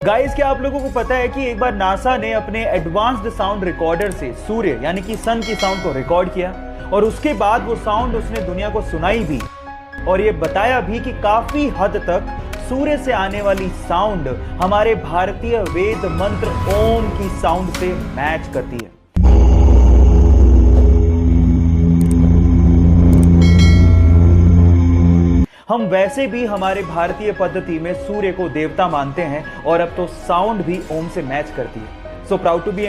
Guys, क्या आप लोगों को पता है कि एक बार नासा ने अपने एडवांस्ड साउंड रिकॉर्डर से सूर्य यानी कि सन की साउंड को रिकॉर्ड किया और उसके बाद वो साउंड उसने दुनिया को सुनाई भी और ये बताया भी कि काफी हद तक सूर्य से आने वाली साउंड हमारे भारतीय वेद मंत्र ओम की साउंड से मैच करती है। हम वैसे भी हमारे भारतीय पद्धति में सूर्य को देवता मानते हैं और अब तो साउंड भी ओम से मैच करती है। So proud to be